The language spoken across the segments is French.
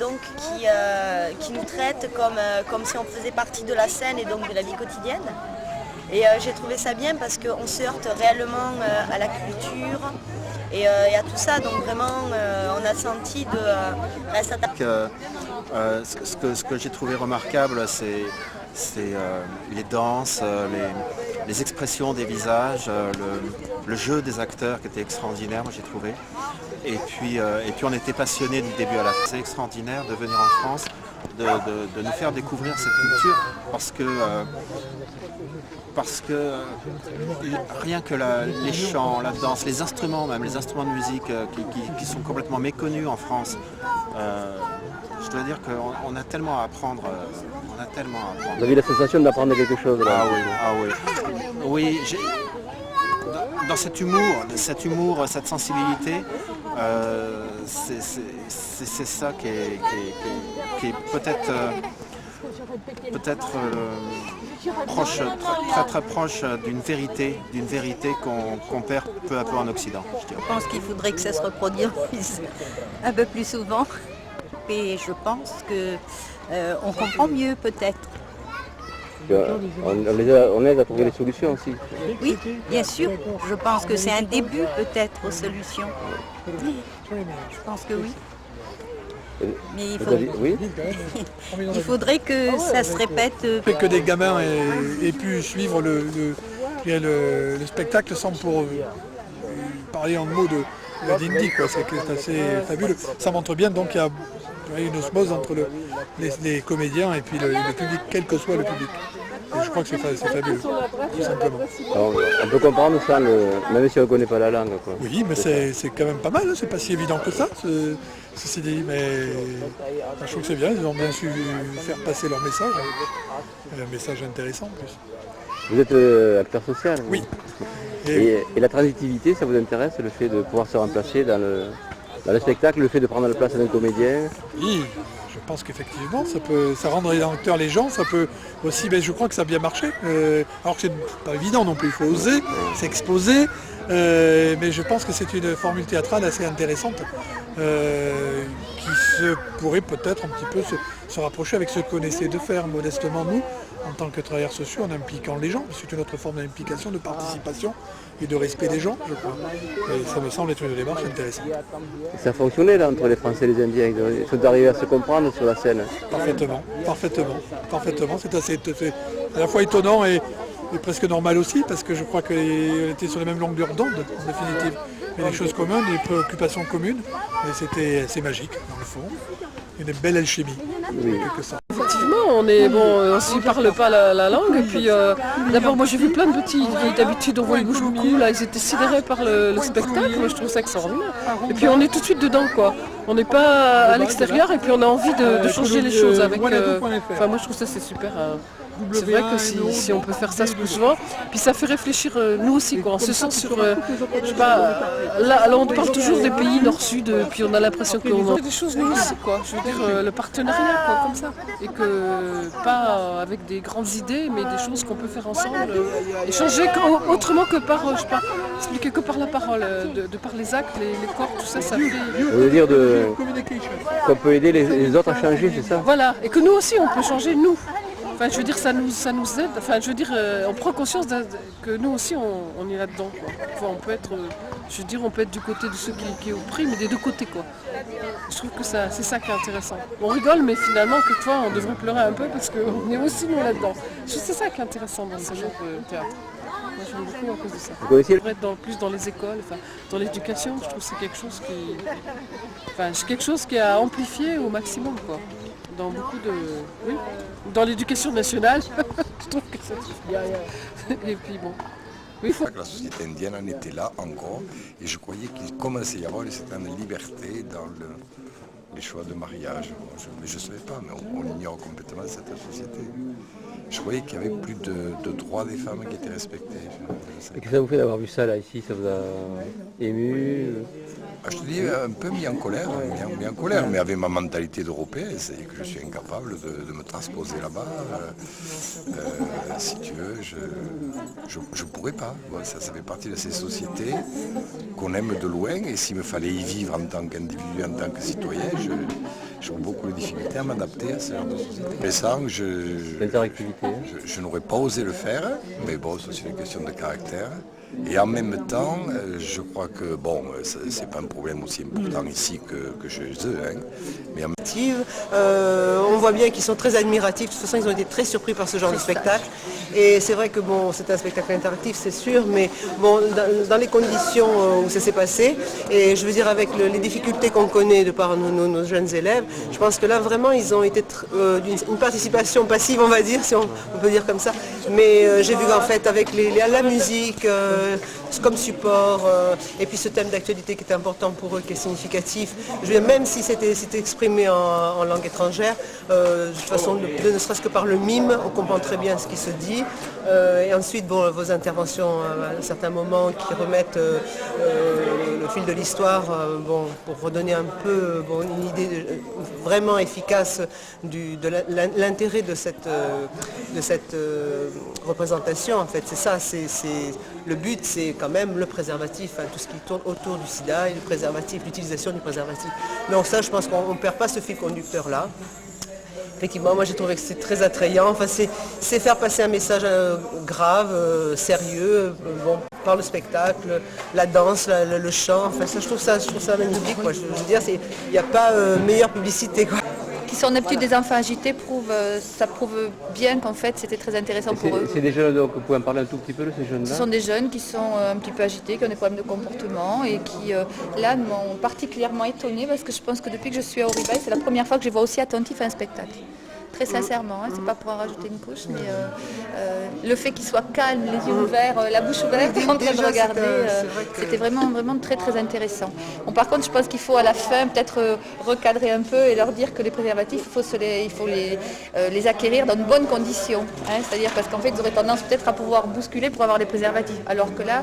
donc qui nous traite comme si on faisait partie de la scène et donc de la vie quotidienne. Et j'ai trouvé ça bien parce qu'on se heurte réellement à la culture et à tout ça. Donc vraiment, on a senti de ce que j'ai trouvé remarquable, c'est les danses, les expressions des visages, le jeu des acteurs qui était extraordinaire, moi j'ai trouvé. Et puis on était passionnés du début à la fin. C'est extraordinaire de venir en France, de nous faire découvrir cette culture parce que rien que les chants, la danse, les instruments même, les instruments de musique qui sont complètement méconnus en France, je dois dire qu'on a tellement à apprendre. Vous avez la sensation d'apprendre quelque chose là. Ah oui. Oui, dans cet humour, cette sensibilité, c'est ça qui est peut-être proche, très proche d'une vérité qu'on perd peu à peu en Occident. Je pense qu'il faudrait que ça se reproduise un peu plus souvent. Et je pense qu'on comprend mieux peut-être. On aide à trouver des solutions aussi. Oui, bien sûr. Je pense que c'est un début peut-être aux solutions. Je pense que oui. Mais il faudrait que ça se répète. Que des gamins aient pu suivre le spectacle sans pour parler en mots de d'indie, quoi. C'est assez fabuleux. Ça montre bien donc qu'il y a une osmose entre les comédiens et puis le public, quel que soit le public. Et je crois que c'est fabuleux, tout simplement. Alors, on peut comprendre ça, même si on ne connaît pas la langue, quoi. Oui, mais c'est quand même pas mal, hein. C'est pas si évident que ça, ceci dit, mais je trouve que c'est bien, ils ont bien su faire passer leur message, un message intéressant en plus. Vous êtes acteur social? Oui. Et la transitivité, ça vous intéresse, le fait de pouvoir se remplacer dans le spectacle, le fait de prendre la place d'un comédien? Oui, je pense qu'effectivement, ça rendre les acteurs les gens, ça peut aussi, je crois que ça a bien marché, alors que c'est pas évident non plus, il faut oser s'exposer, mais je pense que c'est une formule théâtrale assez intéressante qui pourrait peut-être un petit peu se rapprocher avec ce qu'on essaie de faire modestement nous, en tant que travailleurs sociaux, en impliquant les gens. C'est une autre forme d'implication, de participation et de respect des gens, je crois. Et ça me semble être une démarche intéressante. Et ça a fonctionné là entre les Français et les Indiens, ils sont arrivés à se comprendre sur la scène. Parfaitement. C'est assez à la fois étonnant et presque normal aussi, parce que je crois qu'on était sur les mêmes longueurs d'onde, en définitive. Il y a des choses communes, des préoccupations communes, et c'était assez magique, dans le fond. Une belle alchimie, en quelque sorte. Effectivement, on ne s'y parle pas la langue. Et puis, d'abord, moi j'ai vu plein de petits. D'habitude, on voit ils bougent beaucoup. Là, ils étaient sidérés par le spectacle. Moi, je trouve ça extraordinaire. Et puis, on est tout de suite dedans, quoi. On n'est pas à l'extérieur et puis on a envie de changer les choses avec. Moi, je trouve ça c'est super. C'est vrai que si on peut faire ça plus souvent, puis ça fait réfléchir nous aussi, quoi. On se sent sur, je sais pas, là on parle toujours des pays nord-sud, puis on a l'impression qu'on a des choses nous aussi, quoi. Je veux dire, le partenariat, quoi, comme ça. Et que pas avec des grandes idées, mais des choses qu'on peut faire ensemble, échanger autrement que par, je sais pas, expliquer que par la parole, de par les actes, les corps, tout ça, ça fait... Vous voulez dire qu'on peut aider les autres à changer, c'est ça? Voilà, et que nous aussi on peut changer, nous. Enfin, je veux dire, ça nous aide. Enfin, je veux dire, on prend conscience que nous aussi, on est là-dedans, quoi. Enfin, on peut être, on peut être du côté de ceux qui oppriment, mais des deux côtés, quoi. Je trouve que c'est ça qui est intéressant. On rigole, mais finalement, quelquefois, on devrait pleurer un peu parce qu'on est aussi nous là-dedans. Je trouve que c'est ça qui est intéressant dans ce genre de théâtre. Moi, j'aime beaucoup à cause de ça. Vous connaissez Plus dans les écoles, enfin, dans l'éducation, je trouve que c'est quelque chose qui a amplifié au maximum, quoi. Dans beaucoup de... Oui, dans l'éducation nationale, je trouve que ça... Et puis bon... Oui, La société indienne en était là encore, et je croyais qu'il commençait à y avoir une certaine liberté dans les choix de mariage. Mais je ne savais pas, mais on ignore complètement cette société. Je croyais qu'il y avait plus de droits des femmes qui étaient respectés. Et qu'est-ce que ça vous fait d'avoir vu ça là, ici? Ça vous a ému? Je te dis un peu mis en colère, mais avec ma mentalité d'Européen, c'est que je suis incapable de me transposer là-bas. Si tu veux, je pourrais pas. Bon, ça fait partie de ces sociétés qu'on aime de loin, et s'il me fallait y vivre en tant qu'individu, en tant que citoyen, j'aurais beaucoup de difficultés à m'adapter à ce genre de société. Mais ça, je n'aurais pas osé le faire, mais bon, ça c'est une question de caractère. Et en même temps, je crois que, bon, c'est pas un problème aussi important ici que chez eux, hein, mais on voit bien qu'ils sont très admiratifs. De toute façon, ils ont été très surpris par ce genre de spectacle. Et c'est vrai que bon, c'est un spectacle interactif, c'est sûr, mais bon, dans les conditions où ça s'est passé, et je veux dire avec les difficultés qu'on connaît de par nos jeunes élèves, je pense que là vraiment ils ont été d'une participation passive, on va dire, si on peut dire comme ça. Mais j'ai vu en fait avec la musique comme support, et puis ce thème d'actualité qui est important pour eux, qui est significatif. Je veux dire, même si c'était exprimé en langue étrangère, de toute façon, ne serait-ce que par le mime, on comprend très bien ce qui se dit. Et ensuite, bon, vos interventions à certains moments qui remettent le fil de l'histoire, bon, pour redonner un peu une idée vraiment efficace de l'intérêt de cette représentation. En fait, c'est ça. Le but, c'est quand même le préservatif, hein, tout ce qui tourne autour du sida et le préservatif, l'utilisation du préservatif. Donc ça, je pense qu'on ne perd pas ce fil conducteur-là. Effectivement, moi j'ai trouvé que c'est très attrayant. Enfin, c'est faire passer un message grave, sérieux, bon, par le spectacle, la danse, le chant. Enfin, ça, je trouve ça magnifique, quoi. Je veux dire, il n'y a pas meilleure publicité, quoi. Qui sont d'habitude des enfants agités, ça prouve bien qu'en fait c'était très intéressant pour eux. C'est des jeunes, donc vous pouvez en parler un tout petit peu de ces jeunes-là? Ce sont des jeunes qui sont un petit peu agités, qui ont des problèmes de comportement et qui là m'ont particulièrement étonnée parce que je pense que depuis que je suis à Auribail, c'est la première fois que je les vois aussi attentifs à un spectacle. Très sincèrement, hein, c'est pas pour en rajouter une couche, mais le fait qu'ils soient calmes, les yeux ouverts, la bouche ouverte, en train de regarder, c'était vraiment très très intéressant. Bon, par contre, je pense qu'il faut à la fin peut-être recadrer un peu et leur dire que les préservatifs, il faut les acquérir dans de bonnes conditions. Hein, c'est-à-dire parce qu'en fait, ils auraient tendance peut-être à pouvoir bousculer pour avoir des préservatifs. Alors que là,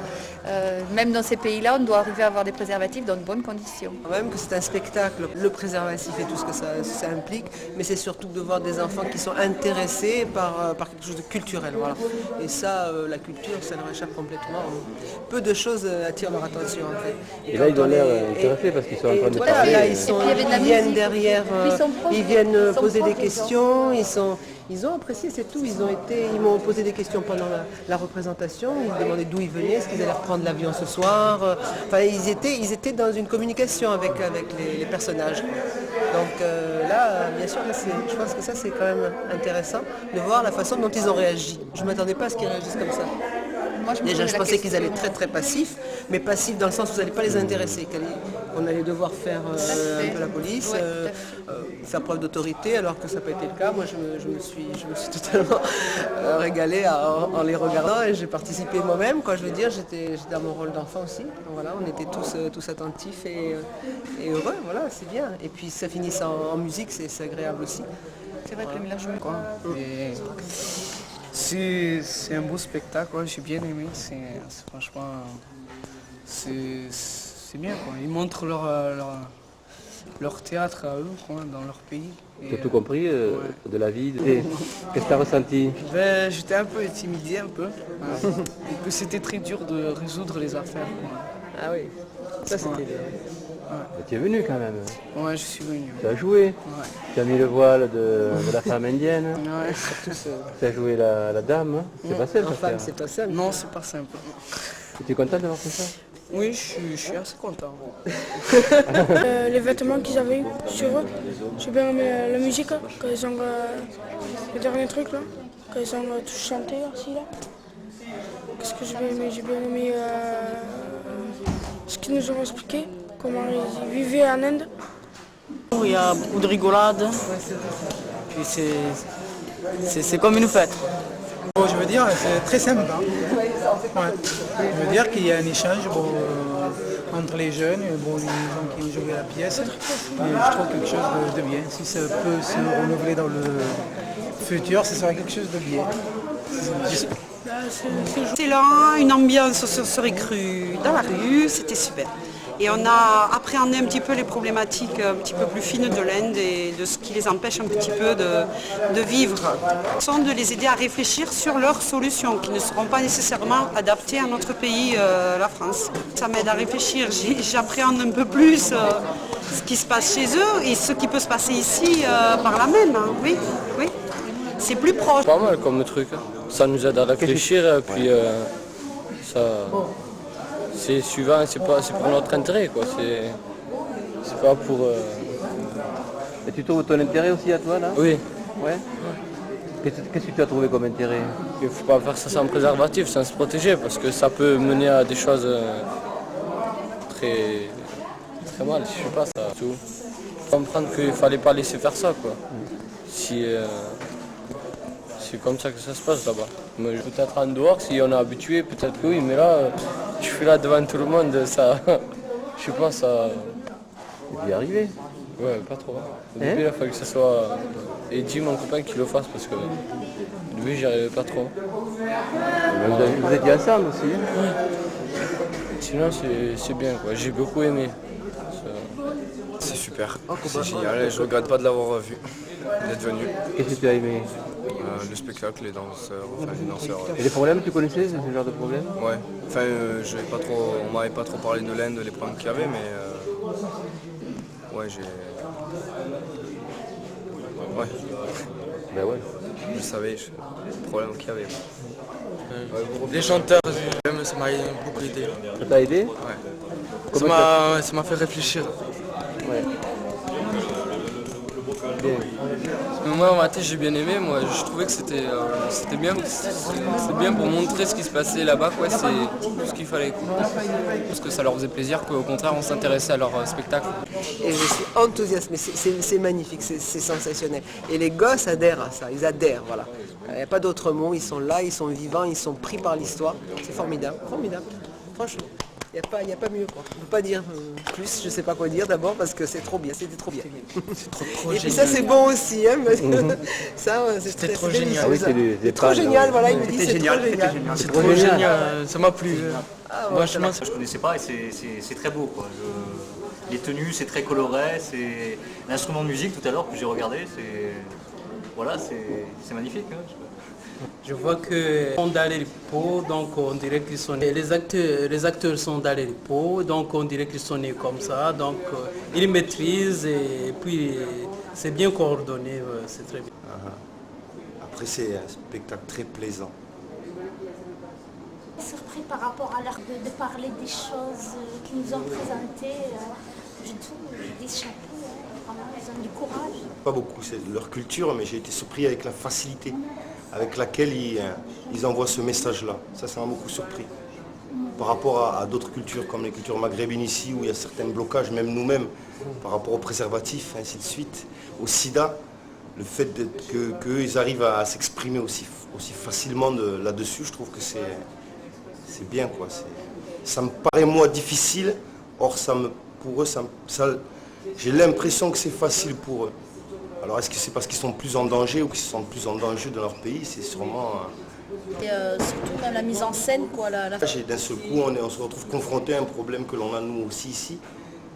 même dans ces pays-là, on doit arriver à avoir des préservatifs dans de bonnes conditions. Même que c'est un spectacle, le préservatif et tout ce que ça implique, mais c'est surtout de voir des enfants qui sont intéressés par quelque chose de culturel. Voilà. Et ça, la culture, ça leur échappe complètement. Peu de choses attirent leur attention en fait. Et là, ils ont l'air intéressés parce qu'ils sont en train de parler. Là, ils viennent derrière, ils viennent poser des questions, ils ont apprécié, c'est tout. Ils m'ont posé des questions pendant la représentation. Ils me demandaient d'où ils venaient, est-ce qu'ils allaient reprendre l'avion ce soir. Enfin, ils étaient dans une communication avec les personnages. Donc là, bien sûr, je pense que ça c'est quand même intéressant de voir la façon dont ils ont réagi. Je ne m'attendais pas à ce qu'ils réagissent comme ça. Moi, je pensais qu'ils allaient très très passifs, mais passifs dans le sens où vous n'allez pas les intéresser, qu'on allait devoir faire un peu la police, faire preuve d'autorité, alors que ça n'a pas été le cas. Moi, je me suis totalement régalée en les regardant et j'ai participé moi-même. Je veux dire, j'étais dans mon rôle d'enfant aussi. Donc, voilà, on était tous attentifs et heureux. Voilà, c'est bien. Et puis ça finit en musique, c'est agréable aussi. C'est vrai que le mélange quoi. C'est un beau spectacle, j'ai bien aimé, franchement, c'est bien quoi. Ils montrent leur théâtre à eux quoi, dans leur pays. Tu as tout compris de la vie. Qu'est-ce que tu as ressenti? J'étais un peu intimidé un peu, et que c'était très dur de résoudre les affaires. Quoi. Ah oui, ça c'était bien. Ouais. Tu es venu quand même. Ouais, je suis venu. Tu as joué. Ouais. Tu as mis le voile de la femme indienne. Ouais. Tu as joué la dame. C'est pas simple. Femme, c'est pas simple. Non, c'est pas simple. Tu es content d'avoir fait ça? Oui, je suis assez content. Les vêtements qu'ils avaient sur eux, j'ai bien aimé la musique, quand ils ont le dernier truc là, quand ils ont tous chanté aussi là. Qu'est-ce que j'ai bien aimé? J'ai bien aimé ce qu'ils nous ont expliqué, comment ils vivaient en Inde. Il y a beaucoup de rigolade, puis c'est comme une fête. Je veux dire, c'est très sympa. Ouais. Je veux dire qu'il y a un échange entre les jeunes, les gens qui ont joué la pièce. Et je trouve quelque chose de bien. Si ça peut se renouveler dans le futur, ce serait quelque chose de bien. C'est excellent, une ambiance se serait crue dans la rue, c'était super. Et on a appréhendé un petit peu les problématiques un petit peu plus fines de l'Inde et de ce qui les empêche un petit peu de vivre. Sont de les aider à réfléchir sur leurs solutions qui ne seront pas nécessairement adaptées à notre pays, la France. Ça m'aide à réfléchir, j'appréhende un peu plus ce qui se passe chez eux et ce qui peut se passer ici par là même. Hein. Oui, oui. C'est plus proche. Pas mal comme truc. Ça nous aide à réfléchir, puis ça... C'est suivant, c'est pour notre intérêt, quoi. C'est pas pour... Et tu trouves ton intérêt aussi à toi, là? Oui. Ouais. Qu'est-ce que tu as trouvé comme intérêt? Il ne faut pas faire ça sans préservatif, sans se protéger, parce que ça peut mener à des choses très mal, je sais pas, ça. Tout. Comprendre qu'il ne fallait pas laisser faire ça, quoi. Si... c'est comme ça que ça se passe là-bas. Peut-être en dehors, si on est habitué, peut-être que oui, mais là, je suis là devant tout le monde, ça, je sais pas, ça... Tu y es arrivé? Ouais, pas trop. Au début, il a fallu que ce soit Eddie, mon copain, qui le fasse, parce que au début, j'y arrivais pas trop. Vous étiez ensemble aussi? Oui. Sinon, c'est bien, quoi. J'ai beaucoup aimé. C'est super, c'est génial, et je regrette pas de l'avoir vu, d'être venu. Qu'est-ce que tu as aimé? Le spectacle, les danseurs, enfin les danseurs. Et les problèmes, tu connaissais ce genre de problème? Ouais, enfin on m'avait pas trop parlé de l'Inde, les problèmes qu'il y avait, mais ouais, ouais. Ben ouais. Je savais le problème qu'il y avait. Les chanteurs, ça m'a beaucoup aidé. Ça t'a aidé? Ouais. Ça m'a fait réfléchir. Ouais. Moi, en matin, j'ai bien aimé. Moi, je trouvais que c'était bien. C'est bien pour montrer ce qui se passait là-bas. C'est tout ce qu'il fallait. Parce que ça leur faisait plaisir qu'au contraire, on s'intéressait à leur spectacle. Et je suis enthousiaste, mais c'est magnifique, c'est sensationnel. Et les gosses adhèrent à ça, ils adhèrent, voilà. Il n'y a pas d'autre mot, ils sont là, ils sont vivants, ils sont pris par l'histoire. C'est formidable, formidable. Franchement. Il n'y a pas mieux, quoi. On ne peut pas dire plus, je ne sais pas quoi dire d'abord parce que c'est trop bien, c'était trop bien. C'est trop et puis ça c'est bon aussi, hein, parce que ça c'est trop génial. Ah oui, c'est trop génial, voilà, il me dit c'est trop génial. C'est trop génial, ça m'a plu. Moi je ne connaissais pas et c'est très beau, quoi. Les tenues, c'est très coloré, c'est l'instrument de musique tout à l'heure que j'ai regardé, c'est magnifique. Hein. Je vois qu'ils sont dans les repos, donc on dirait qu'ils sont nés. Les acteurs sont dans les repos, donc on dirait qu'ils sont nés comme ça. Donc ils maîtrisent et puis c'est bien coordonné, c'est très bien. Après c'est un spectacle très plaisant. Surpris par rapport à l'art de parler des choses qu'ils nous ont présentées. J'ai des chapeaux, vraiment, ils ont du courage. Pas beaucoup, c'est de leur culture, mais j'ai été surpris avec la facilité avec laquelle ils envoient ce message-là. Ça m'a beaucoup surpris. Par rapport à d'autres cultures, comme les cultures maghrébines ici, où il y a certains blocages, même nous-mêmes, par rapport aux préservatifs, ainsi de suite, au sida, le fait qu'ils arrivent à s'exprimer aussi facilement là-dessus, je trouve que c'est bien, quoi. Ça me paraît, moi, difficile, or pour eux, j'ai l'impression que c'est facile pour eux. Alors est-ce que c'est parce qu'ils sont plus en danger ou qu'ils se sentent plus en danger de leur pays? C'est sûrement... Et surtout même la mise en scène, quoi. D'un seul coup, on se retrouve confronté à un problème que l'on a nous aussi ici,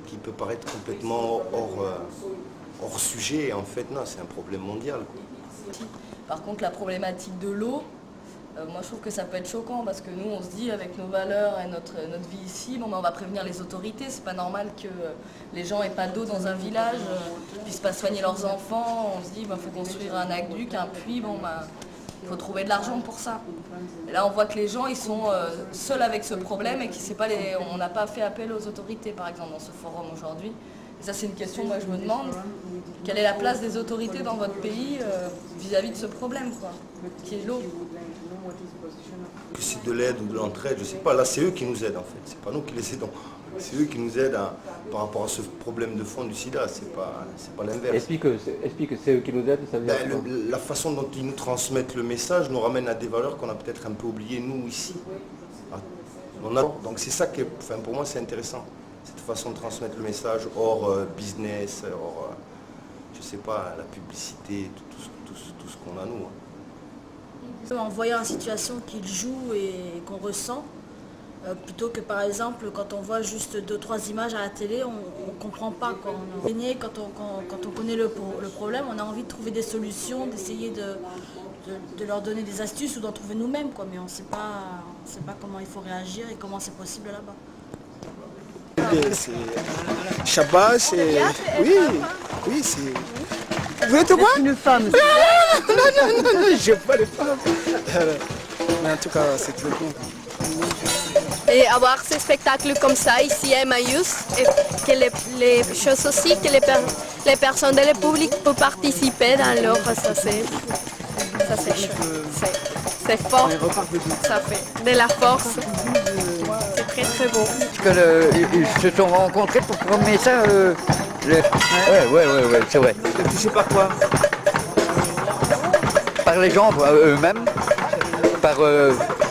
qui peut paraître complètement hors sujet. Et en fait, non, c'est un problème mondial, quoi. Par contre, la problématique de l'eau, moi je trouve que ça peut être choquant parce que nous on se dit avec nos valeurs et notre vie ici, on va prévenir les autorités, c'est pas normal que les gens aient pas d'eau dans un village, puissent pas soigner leurs enfants, on se dit faut construire un aqueduc, un puits, il faut trouver de l'argent pour ça. Et là on voit que les gens ils sont seuls avec ce problème et on n'a pas fait appel aux autorités par exemple dans ce forum aujourd'hui. Et ça c'est une question, moi je me demande, quelle est la place des autorités dans votre pays vis-à-vis de ce problème, quoi, qui est l'eau. Que c'est de l'aide ou de l'entraide, je ne sais pas. Là, c'est eux qui nous aident en fait. C'est pas nous qui les aidons. C'est eux qui nous aident par rapport à ce problème de fond du sida. C'est pas l'inverse. Explique que c'est eux qui nous aident. Ça veut dire la façon dont ils nous transmettent le message nous ramène à des valeurs qu'on a peut-être un peu oubliées nous ici. Donc c'est ça qui est, pour moi, c'est intéressant. Cette façon de transmettre le message hors business, hors, je sais pas, la publicité, tout ce qu'on a nous. En voyant la situation qu'ils jouent et qu'on ressent, Plutôt que par exemple quand on voit juste 2-3 images à la télé, on ne comprend pas. Quand on connaît le problème, on a envie de trouver des solutions, d'essayer de leur donner des astuces ou d'en trouver nous-mêmes, quoi. Mais on ne sait pas comment il faut réagir et comment c'est possible là-bas. Shabbat, c'est... Oui, c'est... Vous êtes quoi? Une femme. Non, je n'ai pas de femme. Mais en tout cas, c'est très bien. Et avoir ces spectacles comme ça ici à Emmaüs, et que les choses aussi, que les personnes de le public peuvent participer dans l'œuvre, ça c'est chouette. C'est fort, ça fait de la force. C'est très très beau. Parce qu'ils se sont rencontrés pour former ça. Ouais, c'est vrai. Tu sais par quoi? Par les gens eux-mêmes, par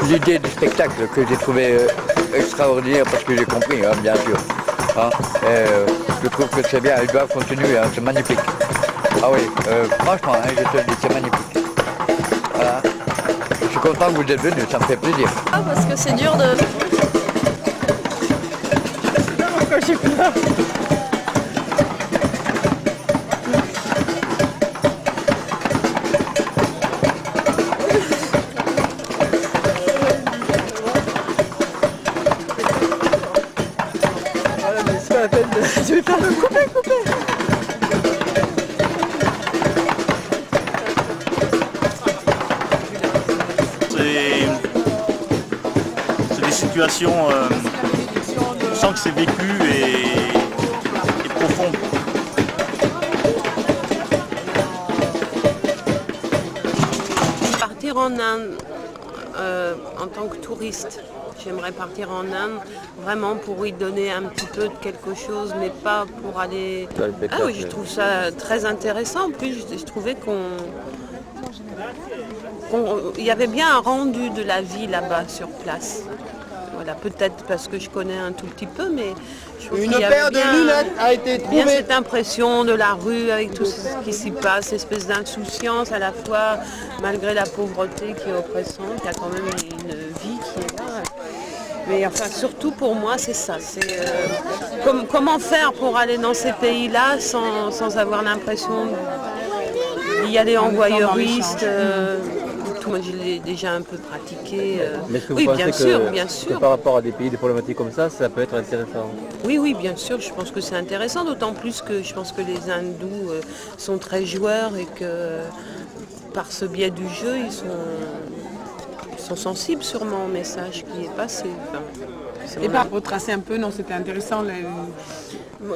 l'idée du spectacle que j'ai trouvé extraordinaire parce que j'ai compris, hein, bien sûr. Hein, je trouve que c'est bien, ils doivent continuer, hein, c'est magnifique. Ah oui, franchement, hein, je te le dis, c'est magnifique. Voilà. Je suis content que vous êtes venus, ça me fait plaisir. Ah, parce que c'est dur de... Je vais faire le couper. C'est des situations, on sent que c'est vécu et profond. Partir en Inde en tant que touriste. J'aimerais partir en Inde vraiment pour y donner un petit peu de quelque chose, mais pas pour aller... Ah oui, je trouve ça très intéressant. En plus, je trouvais qu'il y avait bien un rendu de la vie là-bas sur place. Voilà, peut-être parce que je connais un tout petit peu, mais je trouve Une paire de lunettes a été trouvée. Bien cette impression de la rue avec tout ce qui s'y passe, espèce d'insouciance à la fois, malgré la pauvreté qui est oppressante, il y a quand même une vie qui est là. Mais enfin, surtout pour moi, c'est ça. C'est comment faire pour aller dans ces pays-là sans avoir l'impression d'y aller en voyeuriste. Moi, je l'ai déjà un peu pratiqué. Mais est-ce que vous oui, pensez bien sûr. Que par rapport à des pays, des problématiques comme ça peut être intéressant? Oui, bien sûr. Je pense que c'est intéressant, d'autant plus que je pense que les hindous sont très joueurs et que par ce biais du jeu, ils sont sensibles sûrement au message qui est passé. Et par retracer un peu, non, c'était intéressant.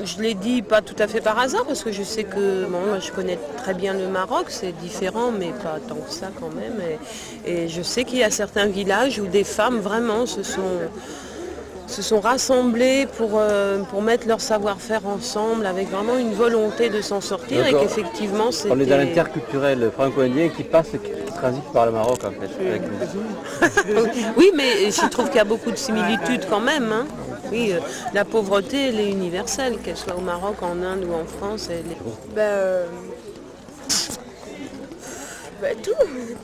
Je l'ai dit pas tout à fait par hasard parce que je sais que moi je connais très bien le Maroc, c'est différent mais pas tant que ça quand même. Et je sais qu'il y a certains villages où des femmes vraiment se sont rassemblées pour mettre leur savoir-faire ensemble avec vraiment une volonté de s'en sortir et qu'effectivement c'était... On est dans l'interculturel franco-indien qui transite par le Maroc en fait. Avec nous. Oui, mais je trouve qu'il y a beaucoup de similitudes quand même. Hein. Oui, la pauvreté, elle est universelle, qu'elle soit au Maroc, en Inde ou en France. Tout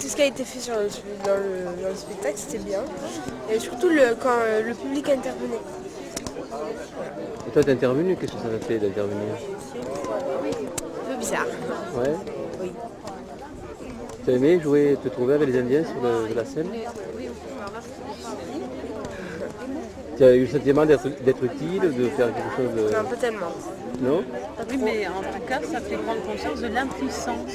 ce qui a été fait dans le spectacle, c'était bien. Et surtout quand le public intervenait. Et toi, t'es intervenu, qu'est-ce que ça t'a fait d'intervenir? Un peu bizarre. Ouais. Oui. Tu as aimé jouer, te trouver avec les Indiens sur la scène? Tu as eu le sentiment d'être utile, de faire quelque chose de... Non, pas tellement. Non? Oui, mais en tout cas, ça fait prendre conscience de l'impuissance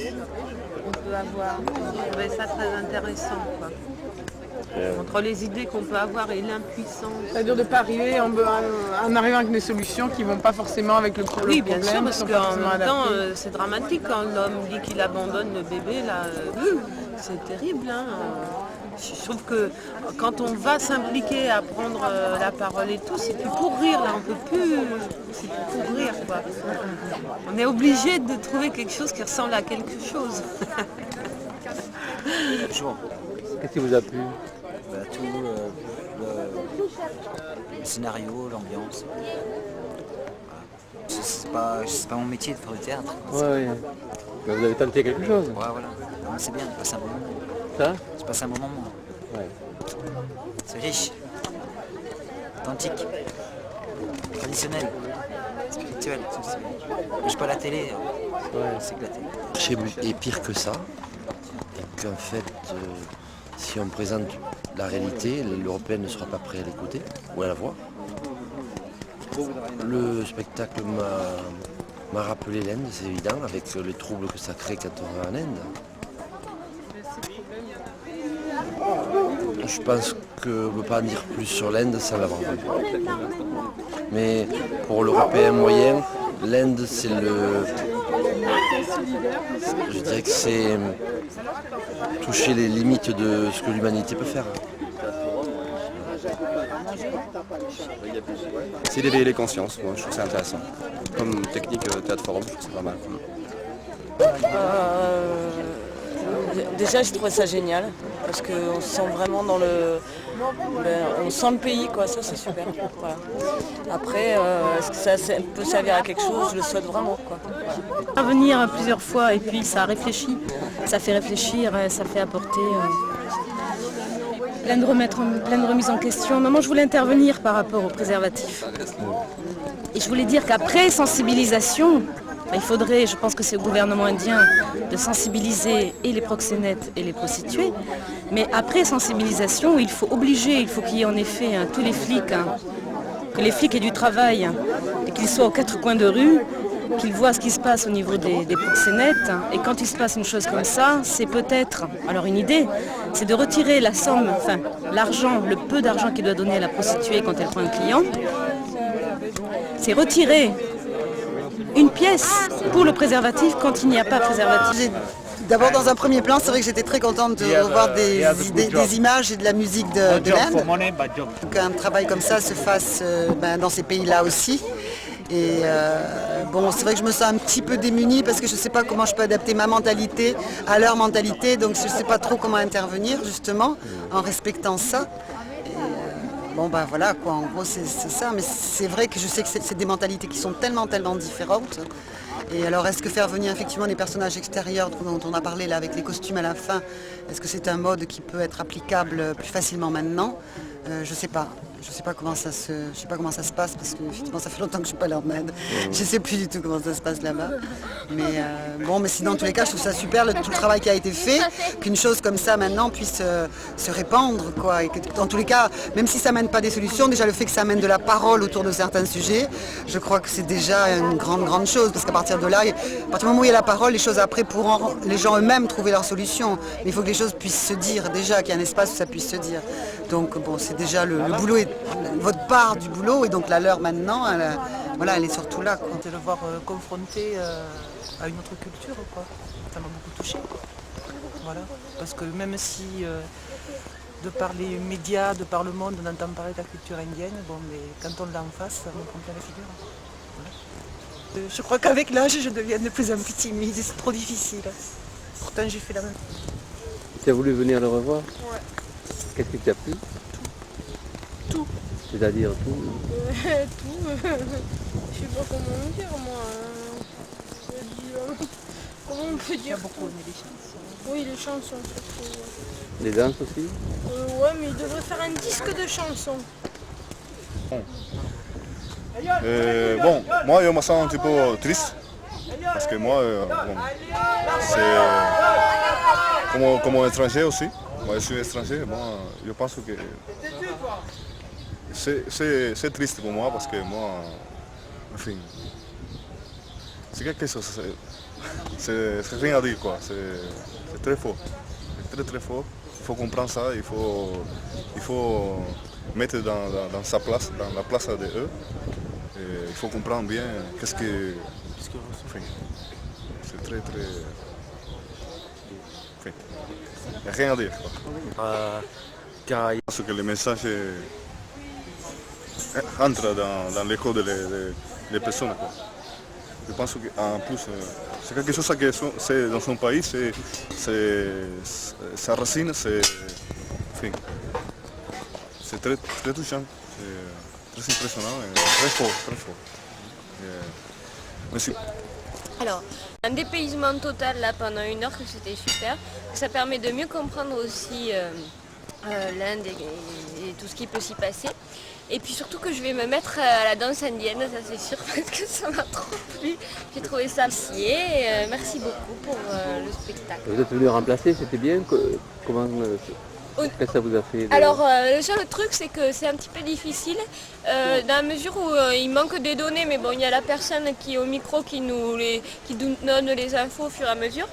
qu'on peut avoir. Je trouvais ça très intéressant, quoi. Entre les idées qu'on peut avoir et l'impuissance. C'est-à-dire de ne pas arriver en arrivant avec des solutions qui ne vont pas forcément avec le problème. Oui, bien sûr, parce qu'en même temps, c'est dramatique quand l'homme dit qu'il abandonne le bébé, là, c'est terrible. Hein. Je trouve que quand on va s'impliquer à prendre la parole et tout, c'est plus pour rire, là, on peut plus, c'est plus pour rire, quoi. On est obligé de trouver quelque chose qui ressemble à quelque chose. Qu'est-ce qui vous a plu? Tout, le scénario, l'ambiance. Voilà. C'est pas mon métier de faire du théâtre. Ouais. Mais vous avez tenté quelque chose? Ouais, voilà. Non, c'est bien, c'est passé un bon moment. Ça? C'est passé un bon moment. Ouais. C'est riche. authentique, traditionnel, spirituel. Je suis pas à la télé, c'est éclaté. Le est pire que ça. Et qu'en fait, si on présente la réalité, l'Européen ne sera pas prêt à l'écouter ou à la voir. Le spectacle m'a rappelé l'Inde, c'est évident, avec les troubles que ça crée quand on va en Inde. Je pense qu'on ne peut pas en dire plus sur l'Inde sans l'avoir vu. Mais pour l'Européen moyen, l'Inde, c'est le... Je dirais que c'est toucher les limites de ce que l'humanité peut faire. C'est d'éveiller les consciences, moi, je trouve ça intéressant. Comme technique théâtre forum, je trouve ça pas mal. Déjà, je trouvais ça génial parce qu'on se sent vraiment dans on sent le pays, quoi. Ça, c'est super. Voilà. Après, est-ce que ça peut servir à quelque chose? Je le souhaite vraiment, quoi. À venir plusieurs fois et puis ça réfléchit, ça fait réfléchir, ça fait apporter plein de remises en question. Moi, je voulais intervenir par rapport aux préservatifs. Et je voulais dire qu'après sensibilisation, il faudrait, je pense que c'est au gouvernement indien de sensibiliser et les proxénètes et les prostituées. Mais après sensibilisation, il faut qu'il y ait en effet tous les flics, que les flics aient du travail et qu'ils soient aux quatre coins de rue, qu'ils voient ce qui se passe au niveau des proxénètes. Et quand il se passe une chose comme ça, c'est peut-être, alors une idée, c'est de retirer la somme, enfin l'argent, le peu d'argent qu'il doit donner à la prostituée quand elle prend un client. C'est retirer une pièce pour le préservatif quand il n'y a pas de préservatif. D'abord, dans un premier plan, c'est vrai que j'étais très contente de revoir des images et de la musique de l'Inde. Qu'un travail comme ça se fasse dans ces pays-là aussi. Et bon, c'est vrai que je me sens un petit peu démunie parce que je ne sais pas comment je peux adapter ma mentalité à leur mentalité. Donc je ne sais pas trop comment intervenir justement en respectant ça. Bon ben voilà quoi, en gros c'est ça, mais c'est vrai que je sais que c'est des mentalités qui sont tellement différentes. Et alors est-ce que faire venir effectivement des personnages extérieurs dont on a parlé là avec les costumes à la fin, est-ce que c'est un mode qui peut être applicable plus facilement maintenant? Je sais pas comment ça se passe parce que effectivement ça fait longtemps que je suis pas allée en Inde. Je sais plus du tout comment ça se passe là-bas. Mais bon, mais sinon en tous les cas je trouve ça super tout le travail qui a été fait, qu'une chose comme ça maintenant puisse se répandre quoi. Et que, dans tous les cas, même si ça mène pas des solutions, déjà le fait que ça amène de la parole autour de certains sujets, je crois que c'est déjà une grande chose parce qu'à partir de là, à partir du moment où il y a la parole, les choses après pourront les gens eux-mêmes trouver leur solution. Mais il faut que les choses puissent se dire déjà, qu'il y ait un espace où ça puisse se dire. Donc bon, c'est déjà le boulot est votre part du boulot et donc la leur maintenant, elle est surtout là. Quoi. De le voir confronté à une autre culture, quoi. Ça m'a beaucoup touchée. Voilà. Parce que même si de par les médias, de par le monde, on entend parler de la culture indienne, bon, mais quand on l'a en face, ça me prend plein la figure. Voilà. Je crois qu'avec l'âge, je deviens de plus en plus timide, c'est trop difficile. Pourtant, j'ai fait la même. Tu as voulu venir le revoir? Ouais. Qu'est-ce qui t'a plu? Tout. C'est-à-dire tout? Tout. Je sais pas comment dire, moi. Comment on peut dire? Beaucoup aimé les chansons. Oui, les chansons surtout. Les danses aussi? Ouais, mais il devrait faire un disque de chansons. Bon, moi je me sens un petit peu triste. Parce que moi, c'est comme étranger aussi. Moi je suis étranger, moi je pense que c'est triste pour moi parce que moi, enfin, c'est quelque chose, c'est rien à dire quoi, c'est très fort, c'est très fort. Il faut comprendre ça, il faut mettre dans sa place, dans la place de eux. Et il faut comprendre bien qu'est-ce que, enfin, c'est très. Il n'y a rien à dire. Car je pense que le message entre dans l'écho des personnes. Quoi. Je pense qu'en plus, c'est quelque chose que c'est dans son pays, sa racine, c'est très touchant, c'est très impressionnant, et très fort. Merci. Alors, un dépaysement total là pendant 1 heure, que c'était super. Ça permet de mieux comprendre aussi l'Inde et tout ce qui peut s'y passer. Et puis surtout que je vais me mettre à la danse indienne, ça c'est sûr, parce que ça m'a trop plu. J'ai trouvé ça apprécié. Merci beaucoup pour le spectacle. Vous êtes venu remplacer, c'était bien. Comment qu'est-ce que ça vous a fait Alors le seul truc c'est que c'est un petit peu difficile dans la mesure où il manque des données, mais bon il y a la personne qui est au micro qui nous donne les infos au fur et à mesure.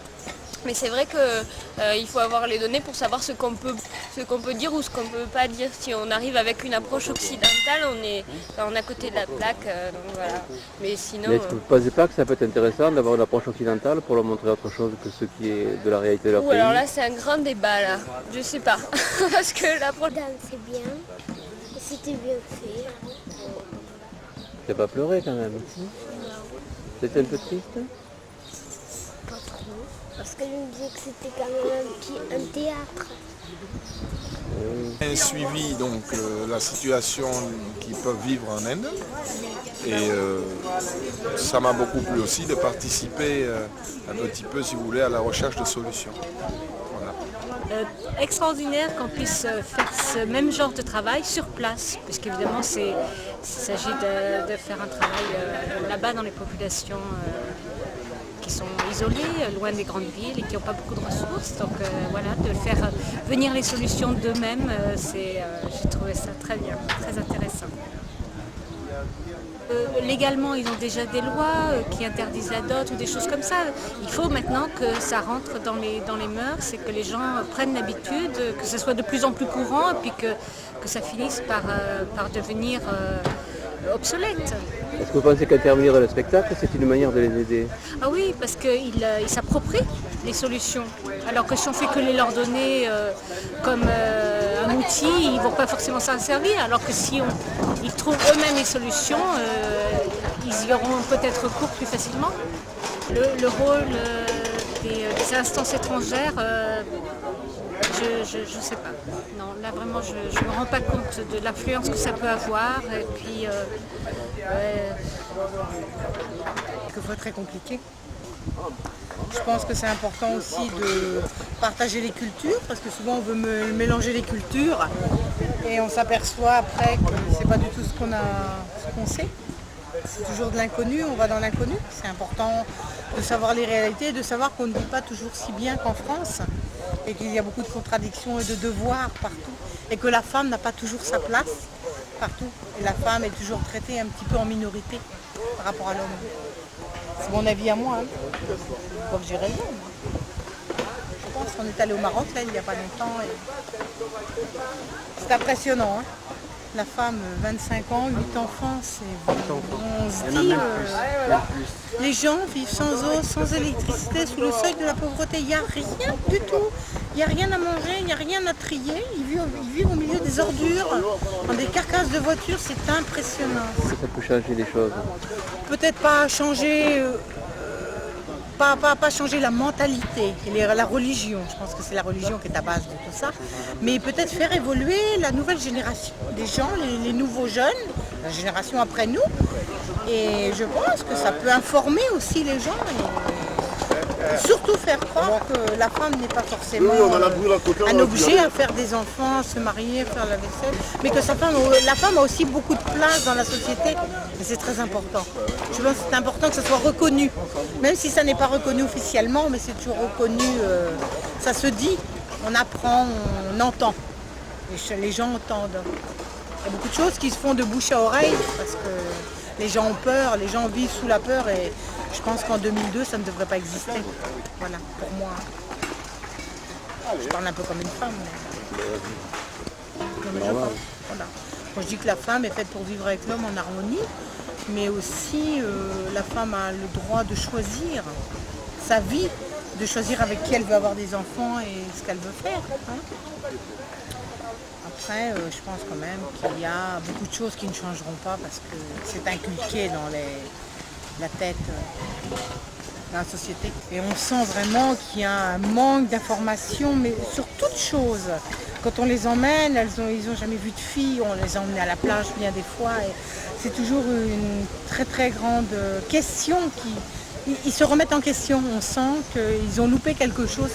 Mais c'est vrai qu'il faut avoir les données pour savoir ce qu'on peut dire ou ce qu'on ne peut pas dire. Si on arrive avec une approche occidentale, on est à côté de la plaque. Donc voilà. Mais sinon. Mais est-ce que vous ne pensez pas que ça peut être intéressant d'avoir une approche occidentale pour leur montrer autre chose que ce qui est de la réalité de leur pays? Alors là, c'est un grand débat là. Je sais pas. Parce que l'approche. C'est bien. C'était bien fait. Tu n'as pas pleuré quand même? C'était un peu triste? Pas trop. Parce que je me disais que c'était quand même un théâtre. J'ai suivi donc la situation qu'ils peuvent vivre en Inde et ça m'a beaucoup plu aussi de participer un petit peu, si vous voulez, à la recherche de solutions. Voilà. Extraordinaire qu'on puisse faire ce même genre de travail sur place, puisqu'évidemment il s'agit de faire un travail là-bas dans les populations qui sont isolés, loin des grandes villes et qui n'ont pas beaucoup de ressources. Donc voilà, de faire venir les solutions d'eux-mêmes, j'ai trouvé ça très bien, très intéressant. Légalement, ils ont déjà des lois qui interdisent la dot ou des choses comme ça. Il faut maintenant que ça rentre dans les mœurs et que les gens prennent l'habitude, que ce soit de plus en plus courant et puis que ça finisse par devenir obsolète. Est-ce que vous pensez qu'intervenir dans le spectacle, c'est une manière de les aider? Ah oui, parce qu'ils s'approprient les solutions. Alors que si on fait que les leur donner comme un outil, ils ne vont pas forcément s'en servir. Alors que si ils trouvent eux-mêmes les solutions, ils y auront peut-être recours plus facilement. Le rôle des instances étrangères, je ne sais pas. Non, là vraiment, je ne me rends pas compte de l'influence que ça peut avoir. Et puis, quelquefois très compliqué. Je pense que c'est important aussi de partager les cultures, parce que souvent on veut mélanger les cultures et on s'aperçoit après que c'est pas du tout ce qu'on sait. C'est toujours de l'inconnu, on va dans l'inconnu. C'est important de savoir les réalités, de savoir qu'on ne vit pas toujours si bien qu'en France et qu'il y a beaucoup de contradictions et de devoirs partout et que la femme n'a pas toujours sa place partout et la femme est toujours traitée un petit peu en minorité par rapport à l'homme. C'est mon avis à moi. Je crois que j'ai raison. Je pense qu'on est allé au Maroc là il n'y a pas longtemps et c'est impressionnant. Hein. La femme, 25 ans, 8 enfants, on se dit, les gens vivent sans eau, sans électricité, sous le seuil de la pauvreté. Il n'y a rien du tout. Il n'y a rien à manger, il n'y a rien à trier. Ils vivent au milieu des ordures, dans des carcasses de voitures, c'est impressionnant. Ça peut changer les choses. Peut-être pas changer... Pas changer la mentalité et la religion, je pense que c'est la religion qui est à base de tout ça, mais peut-être faire évoluer la nouvelle génération des gens, les nouveaux jeunes, la génération après nous, et je pense que ça peut informer aussi les gens et surtout faire croire que la femme n'est pas forcément un objet à faire des enfants, à se marier, faire la vaisselle, mais que la femme a aussi beaucoup de place dans la société et c'est très important. Je pense que c'est important que ça soit reconnu, même si ça n'est pas reconnu officiellement, mais c'est toujours reconnu, ça se dit, on apprend, on entend, les gens entendent. Il y a beaucoup de choses qui se font de bouche à oreille parce que les gens ont peur, les gens vivent sous la peur et je pense qu'en 2002, ça ne devrait pas exister. Voilà, pour moi. Je parle un peu comme une femme. Mais voilà. Quand je dis que la femme est faite pour vivre avec l'homme en harmonie, mais aussi la femme a le droit de choisir sa vie, de choisir avec qui elle veut avoir des enfants et ce qu'elle veut faire. Hein. Après, je pense quand même qu'il y a beaucoup de choses qui ne changeront pas parce que c'est inculqué dans la tête de la société. Et on sent vraiment qu'il y a un manque d'informations, mais sur toutes choses. Quand on les emmène, ils n'ont jamais vu de filles, on les a emmenés à la plage bien des fois. Et c'est toujours une très très grande question ils se remettent en question. On sent qu'ils ont loupé quelque chose.